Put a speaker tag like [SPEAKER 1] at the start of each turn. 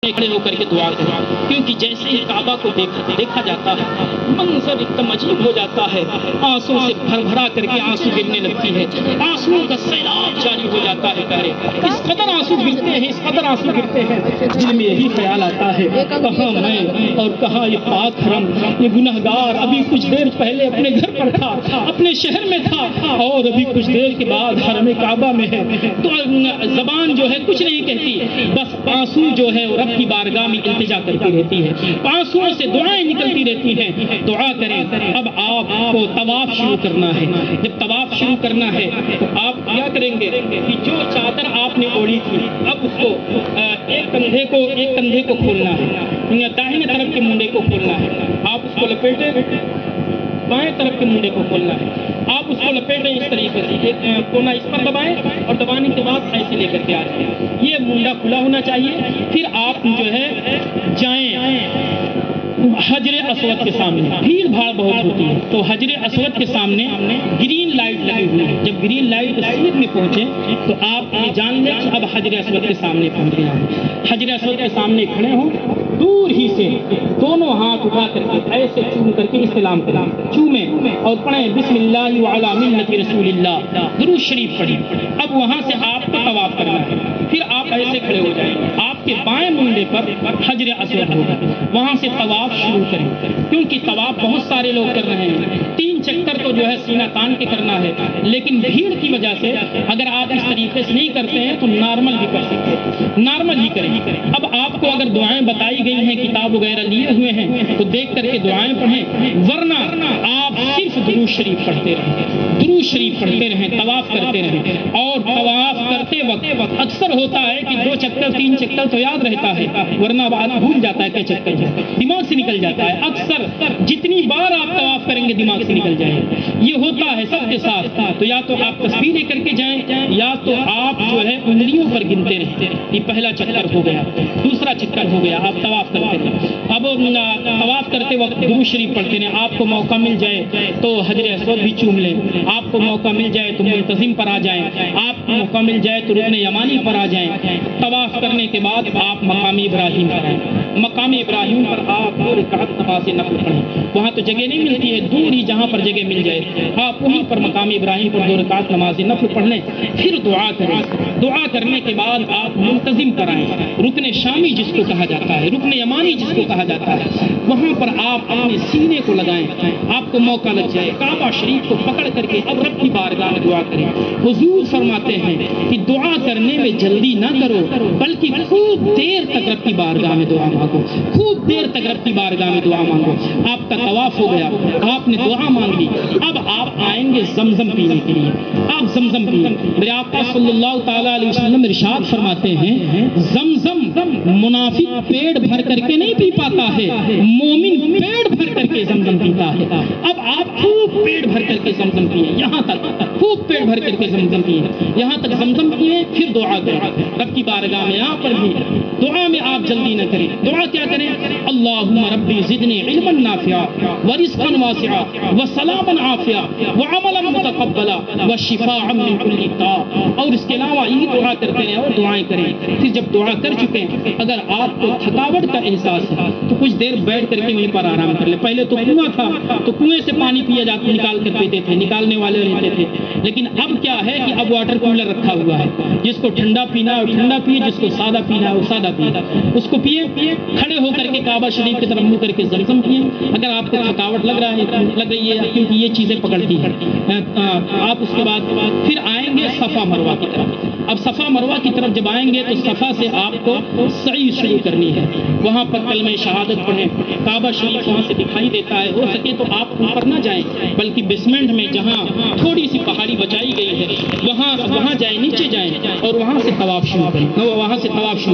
[SPEAKER 1] کھڑے ہو کر کے دعا کریں، کیونکہ جیسے ہی کعبہ کو دیکھا جاتا ہے منظر ایک دم عجیب ہو جاتا ہے، آنسو سے بھرا کر کے آنسو گرنے لگتی ہے، آنسو کا سیلاب جاری ہو جاتا ہے پیارے، اس قدر آنسو گرتے ہیں، اس قدر آنسو گرتے ہیں، دل میں یہی خیال آتا ہے کہاں میں اور کہاں یہ پاک حرم، یہ گنہگار ابھی کچھ دیر پہلے اپنے گھر پر تھا، اپنے شہر میں تھا، اور ابھی کچھ دیر کے بعد حرم کعبہ میں ہے، تو زبان جو ہے کچھ نہیں کہتی، بس آنسو جو ہے رب کی بارگاہ میں التجا کرتی رہتی ہے، آنسوؤں سے دعائیں نکلتی رہتی ہیں۔ دعا کریں۔ اب آپ کو طواف شروع کرنا ہے، جب طواف شروع کرنا ہے تو آپ کیا کریں گے کہ جو چادر آپ نے اوڑھی تھی اب اس کو ایک کندھے کو کھولنا ہے، داہنے طرف کے منڈے کو کھولنا ہے، آپ اس کو لپیٹیں، بائیں طرف کے منڈے کو کھولنا ہے، آپ اس کو لپیٹیں اس طریقے سے، ایک کونا اس پر دبائیں اور دبانے کے بعد ایسے لے کر کے آ جائیں، یہ منڈا کھلا ہونا چاہیے۔ پھر آپ جو ہے جائیں حجر اسود کے سامنے، بھیڑ بھاڑ بہت ہوتی ہے تو حجر اسود کے سامنے گرین لائٹ لگی ہوئی ہے، جب گرین لائٹ کے سیدھ میں پہنچے تو آپ یہ جان لیں کہ اب حجر اسود کے سامنے پہنچ گئے ہیں۔ حجر اسود کے سامنے کھڑے ہوں، دور ہی سے دونوں ہاتھ اٹھا کر کے ایسے چوم کر کے استلام کریں، چومیں اور پڑھیں بسم اللہ وعلی ملت رسول اللہ، درود شریف پڑھیں۔ اب وہاں سے آپ کو طواف کرنا ہے، پھر آپ ایسے کھڑے ہو جائیں، آپ کے بائیں منڈے پر حجر اسود ہوگا، وہاں سے طواف شروع کریں، کیونکہ طواف بہت سارے لوگ کر رہے ہیں، 3 چکر تو جو ہے سینہ تان کے کرنا ہے، لیکن بھیڑ کی وجہ سے اگر آپ اس طریقے سے نہیں کرتے ہیں تو نارمل بھی کر سکتے ہیں، نارمل ہی کریں۔ اب آپ کو اگر دعائیں بتائی گئی ہیں، کتاب وغیرہ لیے ہوئے ہیں تو دیکھ کر کے دعائیں پڑھیں، ورنہ آپ صرف درود شریف پڑھتے رہیں، درود شریف پڑھتے رہیں، طواف کرتے رہیں۔ اور طواف کرتے وقت اکثر ہوتا ہے کہ 2 چکر 3 چکر تو یاد رہتا ہے، ورنہ بعد بھول جاتا ہے کہ چکر جو دماغ سے نکل جاتا ہے، اکثر جتنی بار آپ طواف کریں گے دماغ سے نکل جائے گا، یہ ہوتا ہے سب کے ساتھ، تو یا تو آپ تسبیح لے کر کے جائیں یا تو آپ جو ہے انگلیوں پر گنتے رہیں، یہ پہلا چکر ہو گیا، دوسرا چکر ہو گیا، آپ طواف کرتے رہیں۔ اب طواف کرتے وقت درود شریف پڑھتے ہیں، آپ کو موقع مل جائے تو حجر اسود بھی چوم لیں، آپ کو موقع مل جائے تو ملتزم پر آ جائیں، آپ کو موقع مل جائے تو رکن یمانی پر آ جائیں۔ طواف کرنے کے بعد آپ مقام ابراہیم پر آئیں، مقام ابراہیم پر آپ 2 رکعت نماز نفل پڑھیں، وہاں تو جگہ نہیں ملتی ہے، دور ہی جہاں پر جگہ مل جائے آپ وہیں پر مقام ابراہیم پر 2 رکعت نماز نفل پڑھ لیں، پھر دعا کریں۔ دعا کرنے کے بعد آپ ملتزم پر آئیں، رکن شامی جس کو کہا جاتا ہے، رکن یمانی جس کو کہا جاتا ہے، وہاں پر آپ اپنے سینے کو لگائیں، آپ کو موقع لگ جائے، کعبہ شریف کو پکڑ کر کے اب رب کی بارگاہ میں دعا کریں۔ حضور فرماتے ہیں کہ دعا کرنے میں جلدی نہ کرو، بلکہ خوب دیر تک رب کی بارگاہ میں دعا مانگو، خوب دیر تک رب کی بارگاہ میں دعا مانگو۔ آپ کا طواف ہو گیا، آپ نے دعا مانگی، اب آپ آئیں گے زمزم پینے کے لیے، آپ زمزم پییں۔ میرے آقا صلی اللہ تعالیٰ علیہ وسلم ارشاد فرماتے ہیں زمزم منافق پیٹ بھر کر کے نہیں پی پاتا ہے، مومن پیٹ بھر کر کے زمزم پیتا ہے۔ اب آپ خوب پیٹ بھر کر کے زمزم پیئیں، یہاں تک خوب پیٹ بھر کر کے زمزم پیئیں، یہاں تک زمزم پیئیں، پھر دعا کریں رب کی بارگاہ میں۔ یہاں پر بھی دعا میں آپ جلدی نہ کریں، دعا کیا کریں؟ اللہم ربی زدنی علما نافعا ورزقا واسعا وسلاما عافیا وعملا متقبلا وشفاء من کل داء۔ اور اس کے علاوہ یہ دعا کرتے ہیں اور دعائیں کریں۔ پھر جب دعا کر چکے ہیں، اگر آپ کو تھکاوٹ کا احساس ہے تو کچھ دیر بیٹھ کر کے وہیں پر آرام کر لیں۔ پہلے تو کنواں تھا تو کنویں سے پانی پیا جاتا، نکال کر پیتے تھے، نکالنے والے رہتے تھے، لیکن اب کیا ہے کہ اب واٹر کولر رکھا ہوا ہے، جس کو ٹھنڈا پینا ہے وہ ٹھنڈا پیے، جس کو سادہ پینا ہے وہ سادہ پیے، اس کو پیے۔ کھڑے ہو کر کے کعبہ شریف کی طرف منہ کر کے زمزم پیے۔ اگر آپ کو تھکاوٹ لگ رہی ہے کیونکہ یہ چیزیں پکڑتی ہیں، آپ اس کے بعد پھر آئیں گے صفا مروہ کی طرف۔ اب صفا مروہ کی طرف جب آئیں گے تو صفا سے آپ کو سعی شروع کرنی ہے، وہاں پر کلمہ شہادت پڑھیں، کعبہ شریف وہاں سے دکھائی دیتا ہے، ہو سکے تو آپ اوپر نہ جائیں بلکہ بیسمنٹ میں جہاں تھوڑی سی پہاڑی بچائی گئی ہے وہاں جائیں، نیچے جائیں اور وہاں سے طواف شروع کریں، وہاں سے طواف شروع